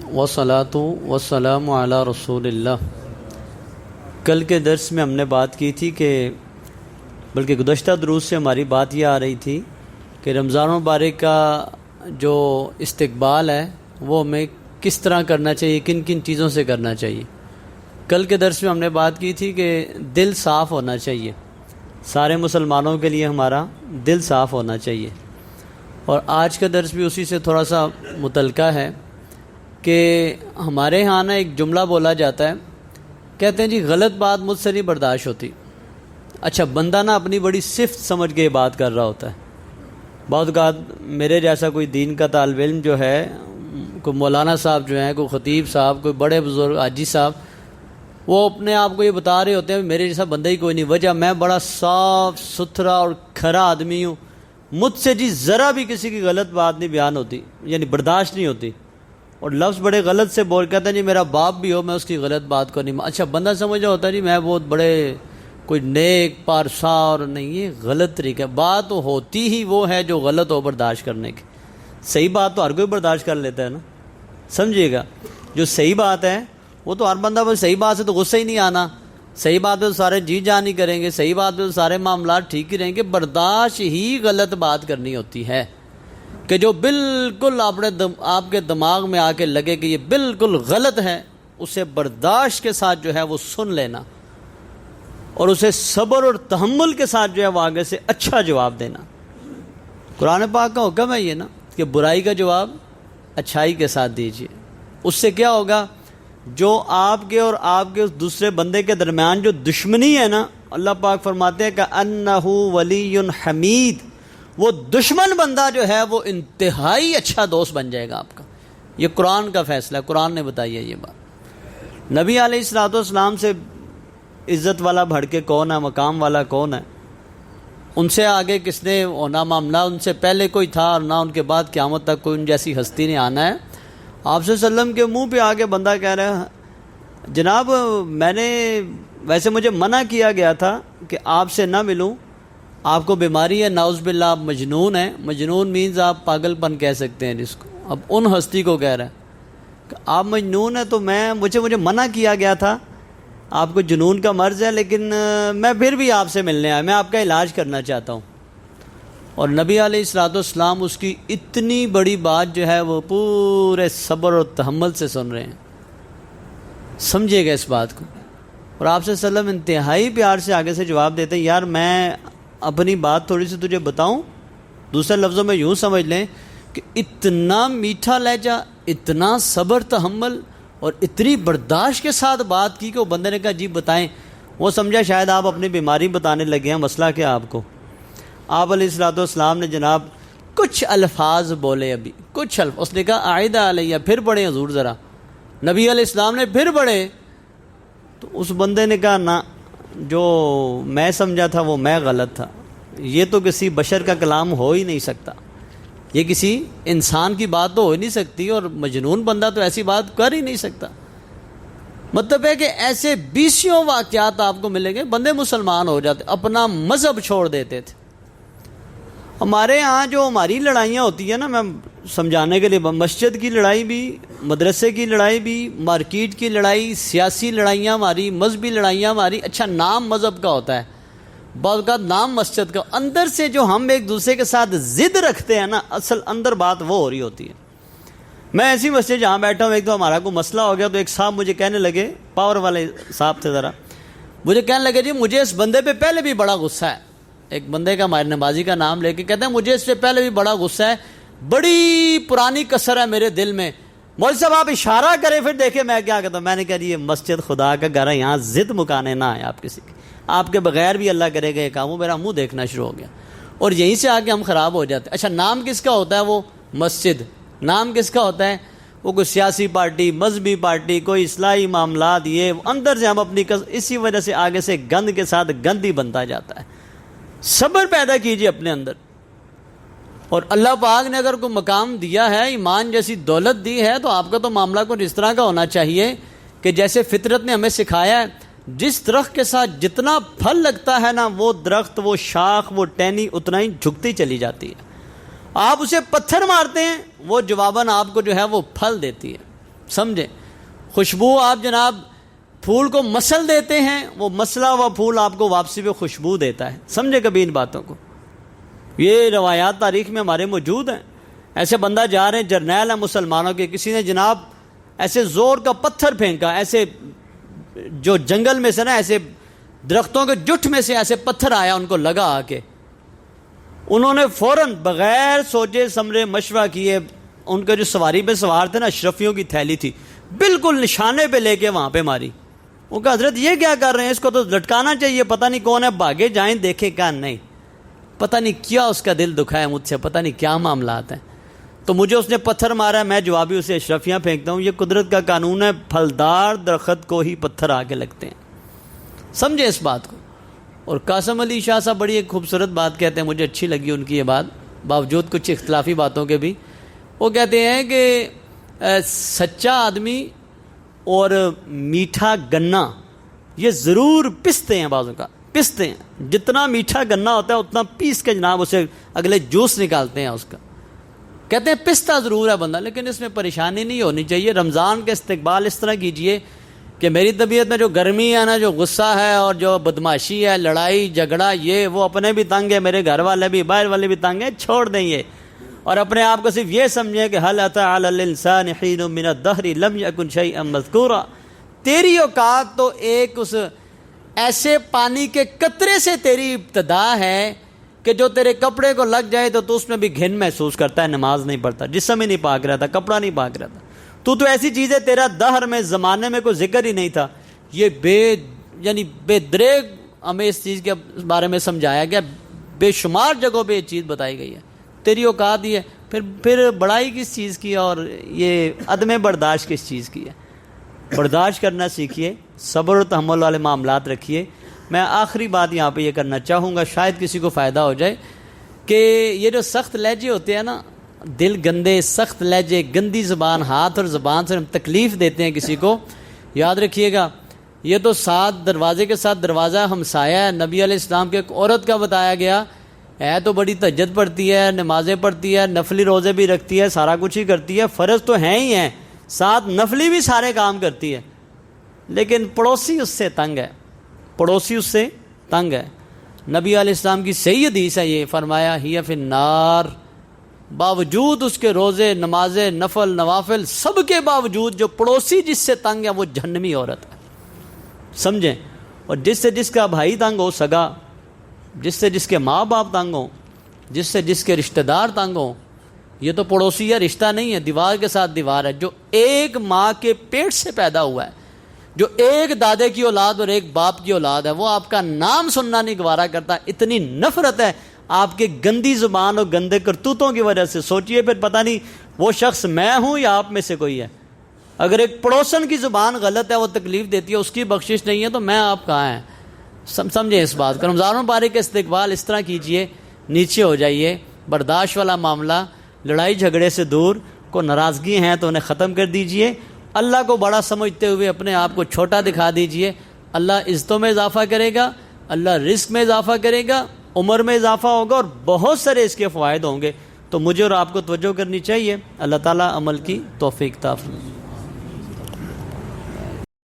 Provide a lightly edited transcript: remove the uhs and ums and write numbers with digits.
والصلاۃ والسلام علی رسول اللہ۔ کل کے درس میں ہم نے بات کی تھی کہ بلکہ گزشتہ دروس سے ہماری بات یہ آ رہی تھی کہ رمضان مبارک کا جو استقبال ہے وہ ہمیں کس طرح کرنا چاہیے، کن کن چیزوں سے کرنا چاہیے۔ کل کے درس میں ہم نے بات کی تھی کہ دل صاف ہونا چاہیے، سارے مسلمانوں کے لیے ہمارا دل صاف ہونا چاہیے۔ اور آج کا درس بھی اسی سے تھوڑا سا متعلقہ ہے کہ ہمارے ہاں نا ایک جملہ بولا جاتا ہے، کہتے ہیں جی غلط بات مجھ سے نہیں برداشت ہوتی۔ اچھا، بندہ نا اپنی بڑی صفت سمجھ کے یہ بات کر رہا ہوتا ہے۔ بہت اوقات میرے جیسا کوئی دین کا طالب علم جو ہے، کوئی مولانا صاحب جو ہیں، کوئی خطیب صاحب، کوئی بڑے بزرگ حاجی صاحب، وہ اپنے آپ کو یہ بتا رہے ہوتے ہیں میرے جیسا بندہ ہی کوئی نہیں، وجہ میں بڑا صاف ستھرا اور کھرا آدمی ہوں، مجھ سے جی ذرا بھی کسی کی غلط بات نہیں بیان ہوتی، یعنی برداشت نہیں ہوتی۔ اور لفظ بڑے غلط سے بول کہتے ہیں جی میرا باپ بھی ہو میں اس کی غلط بات کو نہیں۔ اچھا، بندہ سمجھ رہا ہوتا ہے جی میں بہت بڑے کوئی نیک پارسا، اور نہیں، یہ غلط طریقہ ہے۔ بات ہوتی ہی وہ ہے جو غلط ہو برداشت کرنے کی۔ صحیح بات تو ہر کوئی برداشت کر لیتا ہے نا، سمجھیے گا۔ جو صحیح بات ہے وہ تو ہر بندہ، بس صحیح بات سے تو غصہ ہی نہیں آنا، صحیح بات پہ تو سارے جی جان ہی کریں گے، صحیح بات پہ تو سارے معاملات ٹھیک ہی رہیں گے۔ برداشت ہی غلط بات کرنی ہوتی ہے کہ جو بالکل آپ کے دماغ میں آ کے لگے کہ یہ بالکل غلط ہے، اسے برداشت کے ساتھ جو ہے وہ سن لینا، اور اسے صبر اور تحمل کے ساتھ جو ہے وہ آگے سے اچھا جواب دینا۔ قرآن پاک کا حکم ہے یہ نا کہ برائی کا جواب اچھائی کے ساتھ دیجیے۔ اس سے کیا ہوگا، جو آپ کے اور آپ کے اس دوسرے بندے کے درمیان جو دشمنی ہے نا، اللہ پاک فرماتے ہیں کہ انہ ولی حمید، وہ دشمن بندہ جو ہے وہ انتہائی اچھا دوست بن جائے گا آپ کا۔ یہ قرآن کا فیصلہ ہے، قرآن نے بتائی ہے یہ بات۔ نبی علیہ الصلوۃ والسلام سے عزت والا بڑھ کے کون ہے، مقام والا کون ہے؟ ان سے آگے کس نے ہونا معاملہ، ان سے پہلے کوئی تھا اور نہ ان کے بعد قیامت تک کوئی ان جیسی ہستی نے آنا ہے۔ آپ صلی اللہ علیہ وسلم کے منہ پہ آگے بندہ کہہ رہا ہے جناب میں نے، ویسے مجھے منع کیا گیا تھا کہ آپ سے نہ ملوں، آپ کو بیماری ہے، نعوذ باللہ آپ مجنون ہیں۔ مجنون مینز آپ پاگل پن کہہ سکتے ہیں جس کو۔ اب ان ہستی کو کہہ رہا ہے کہ آپ مجنون ہیں، تو مجھے منع کیا گیا تھا، آپ کو جنون کا مرض ہے، لیکن میں پھر بھی آپ سے ملنے آیا، میں آپ کا علاج کرنا چاہتا ہوں۔ اور نبی علیہ الصلوۃ والسلام اس کی اتنی بڑی بات جو ہے وہ پورے صبر اور تحمل سے سن رہے ہیں، سمجھیے گا اس بات کو۔ اور آپ صلی اللہ علیہ وسلم انتہائی پیار سے آگے سے جواب دیتے ہیں، یار میں اپنی بات تھوڑی سی تجھے بتاؤں، دوسرے لفظوں میں یوں سمجھ لیں کہ اتنا میٹھا لہجہ، اتنا صبر تحمل اور اتنی برداشت کے ساتھ بات کی کہ وہ بندے نے کہا جی بتائیں۔ وہ سمجھا شاید آپ اپنی بیماری بتانے لگے ہیں، مسئلہ کیا آپ کو؟ آپ علیہ الصلوۃ والسلام نے جناب کچھ الفاظ بولے، ابھی کچھ الفاظ، اس نے کہا اعیدہ علیہ، پھر پڑھیں حضور ذرا۔ نبی علیہ السلام نے پھر پڑھے تو اس بندے نے کہا نہ، جو میں سمجھا تھا وہ میں غلط تھا، یہ تو کسی بشر کا کلام ہو ہی نہیں سکتا، یہ کسی انسان کی بات تو ہو ہی نہیں سکتی، اور مجنون بندہ تو ایسی بات کر ہی نہیں سکتا۔ مطلب ہے کہ ایسے بیسیوں واقعات آپ کو ملیں گے، بندے مسلمان ہو جاتے، اپنا مذہب چھوڑ دیتے تھے۔ ہمارے ہاں جو ہماری لڑائیاں ہوتی ہیں نا، میں سمجھانے کے لیے، مسجد کی لڑائی بھی، مدرسے کی لڑائی بھی، مارکیٹ کی لڑائی، سیاسی لڑائیاں ہماری، مذہبی لڑائیاں ہماری، اچھا نام مذہب کا ہوتا ہے، بعض اوقات نام مسجد کا، اندر سے جو ہم ایک دوسرے کے ساتھ ضد رکھتے ہیں نا، اصل اندر بات وہ ہو رہی ہوتی ہے۔ میں ایسی مسجد جہاں بیٹھا ہوں، ایک تو ہمارا کوئی مسئلہ ہو گیا تو ایک صاحب مجھے کہنے لگے، پاور والے صاحب تھے ذرا، مجھے کہنے لگے جی مجھے اس بندے پہ پہلے بھی بڑا غصہ ہے، ایک بندے کا ماہر نمازی کا نام لے کے کہتے ہیں مجھے اس سے پہلے بھی بڑا غصہ ہے، بڑی پرانی کسر ہے میرے دل میں، مولوی صاحب آپ اشارہ کریں پھر دیکھیں میں کیا کہتا ہوں۔ میں نے کہا جی یہ مسجد خدا کا گھر ہے، یہاں ضد مکانے نہ آئے آپ کسی کی، آپ کے بغیر بھی اللہ کرے گا یہ کام ہو۔ میرا منہ دیکھنا شروع ہو گیا، اور یہیں سے آ کے ہم خراب ہو جاتے ہیں۔ اچھا نام کس کا ہوتا ہے؟ وہ مسجد۔ نام کس کا ہوتا ہے؟ وہ کوئی سیاسی پارٹی، مذہبی پارٹی، کوئی اصلاحی معاملات، یہ اندر سے ہم اپنی اسی وجہ سے آگے سے گند کے ساتھ گندی بنتا جاتا ہے۔ صبر پیدا کیجیے اپنے اندر، اور اللہ پاک نے اگر کوئی مقام دیا ہے، ایمان جیسی دولت دی ہے، تو آپ کا تو معاملہ کچھ اس طرح کا ہونا چاہیے کہ جیسے فطرت نے ہمیں سکھایا ہے، جس درخت کے ساتھ جتنا پھل لگتا ہے نا، وہ درخت، وہ شاخ، وہ ٹہنی اتنا ہی جھکتی چلی جاتی ہے۔ آپ اسے پتھر مارتے ہیں، وہ جواباً آپ کو جو ہے وہ پھل دیتی ہے۔ سمجھیں؟ خوشبو آپ جناب پھول کو مسل دیتے ہیں، وہ مسلا ہوا پھول آپ کو واپسی پہ خوشبو دیتا ہے. سمجھے کبھی ان باتوں کو؟ یہ روایات تاریخ میں ہمارے موجود ہیں. ایسے بندہ جا رہے ہیں، جرنیل ہیں مسلمانوں کے، کسی نے جناب ایسے زور کا پتھر پھینکا، ایسے جو جنگل میں سے نا ایسے درختوں کے جٹ میں سے ایسے پتھر آیا، ان کو لگا آ کے، انہوں نے فوراً بغیر سوچے سمجھے مشورہ کیے، ان کے جو سواری پہ سوار تھے نا، اشرفیوں کی تھیلی تھی، بالکل نشانے پہ لے کے وہاں پہ ماری. وہ کہا حضرت یہ کیا کر رہے ہیں، اس کو تو لٹکانا چاہیے، پتہ نہیں کون ہے، بھاگے جائیں دیکھیں. کیا نہیں، پتہ نہیں کیا اس کا دل دکھا ہے مجھ سے، پتہ نہیں کیا معاملات ہیں. تو مجھے اس نے پتھر مارا ہے، میں جوابی اسے اشرفیاں پھینکتا ہوں. یہ قدرت کا قانون ہے، پھلدار درخت کو ہی پتھر آ کے لگتے ہیں. سمجھے اس بات کو؟ اور قاسم علی شاہ صاحب بڑی ایک خوبصورت بات کہتے ہیں، مجھے اچھی لگی ان کی یہ بات، باوجود کچھ اختلافی باتوں کے بھی. وہ کہتے ہیں کہ سچا آدمی اور میٹھا گنا یہ ضرور پستے ہیں، بعضوں کا پستے ہیں. جتنا میٹھا گنا ہوتا ہے اتنا پیس کے جناب اسے اگلے جوس نکالتے ہیں اس کا. کہتے ہیں پستا ضرور ہے بندہ، لیکن اس میں پریشانی نہیں ہونی چاہیے. رمضان کے استقبال اس طرح کیجئے کہ میری طبیعت میں جو گرمی ہے نا، جو غصہ ہے اور جو بدماشی ہے، لڑائی جھگڑا، یہ وہ اپنے بھی تنگ ہے، میرے گھر والے بھی، باہر والے بھی تنگ ہیں، چھوڑ دیں یہ، اور اپنے آپ کو صرف یہ سمجھیں کہ هل اتى على الانسان حين من الدهر لم يكن شيئا مذكورا. تیری اوقات تو ایک اس ایسے پانی کے قطرے سے تیری ابتدا ہے کہ جو تیرے کپڑے کو لگ جائے تو اس میں بھی گھن محسوس کرتا ہے، نماز نہیں پڑھتا، جسم ہی نہیں پاک رہتا، کپڑا نہیں پاک رہتا. تو ایسی چیز ہے، تیرا دہر میں زمانے میں کوئی ذکر ہی نہیں تھا. یہ بے دریغ ہمیں اس چیز کے بارے میں سمجھایا گیا، بے شمار جگہوں پہ یہ چیز بتائی گئی ہے. تیری اوقات ہی ہے، پھر بڑائی کس چیز کی اور یہ عدم برداشت کس چیز کی ہے؟ برداشت کرنا سیکھیے، صبر و تحمل والے معاملات رکھیے. میں آخری بات یہاں پہ یہ کرنا چاہوں گا، شاید کسی کو فائدہ ہو جائے، کہ یہ جو سخت لہجے ہوتے ہیں نا، دل گندے، سخت لہجے، گندی زبان، ہاتھ اور زبان سے ہم تکلیف دیتے ہیں کسی کو، یاد رکھیے گا یہ تو ساتھ دروازے کے ساتھ دروازہ ہمسایہ ہے. نبی علیہ السلام کے ایک عورت کا بتایا گیا ہے، تو بڑی تہجد پڑھتی ہے، نمازیں پڑھتی ہے، نفلی روزے بھی رکھتی ہے، سارا کچھ ہی کرتی ہے، فرض تو ہیں ہی ہیں، ساتھ نفلی بھی سارے کام کرتی ہے، لیکن پڑوسی اس سے تنگ ہے، پڑوسی اس سے تنگ ہے. نبی علیہ السلام کی صحیح حدیث ہے، یہ فرمایا ہی فی النار، باوجود اس کے روزے، نمازیں، نفل نوافل سب کے باوجود جو پڑوسی جس سے تنگ ہے وہ جہنمی عورت ہے. سمجھیں؟ اور جس سے جس کا بھائی تنگ ہو، سگا، جس سے جس کے ماں باپ تنگ ہوں، جس سے جس کے رشتہ دار تنگ ہوں، یہ تو پڑوسی ہے، رشتہ نہیں ہے، دیوار کے ساتھ دیوار ہے. جو ایک ماں کے پیٹ سے پیدا ہوا ہے، جو ایک دادے کی اولاد اور ایک باپ کی اولاد ہے، وہ آپ کا نام سننا نہیں گوارا کرتا. اتنی نفرت ہے آپ کے گندی زبان اور گندے کرتوتوں کی وجہ سے. سوچئے پھر پتہ نہیں وہ شخص میں ہوں یا آپ میں سے کوئی ہے. اگر ایک پڑوسن کی زبان غلط ہے، وہ تکلیف دیتی ہے، اس کی بخشش نہیں ہے، تو میں آپ کہاں ہیں؟ سمجھیں اس بات کو. رمضان مبارک کے استقبال اس طرح کیجئے، نیچے ہو جائیے، برداشت والا معاملہ، لڑائی جھگڑے سے دور، کو ناراضگی ہیں تو انہیں ختم کر دیجئے. اللہ کو بڑا سمجھتے ہوئے اپنے آپ کو چھوٹا دکھا دیجئے. اللہ عزتوں میں اضافہ کرے گا، اللہ رزق میں اضافہ کرے گا، عمر میں اضافہ ہوگا، اور بہت سارے اس کے فوائد ہوں گے. تو مجھے اور آپ کو توجہ کرنی چاہیے. اللہ تعالیٰ عمل کی توفیق عطا فرمائے.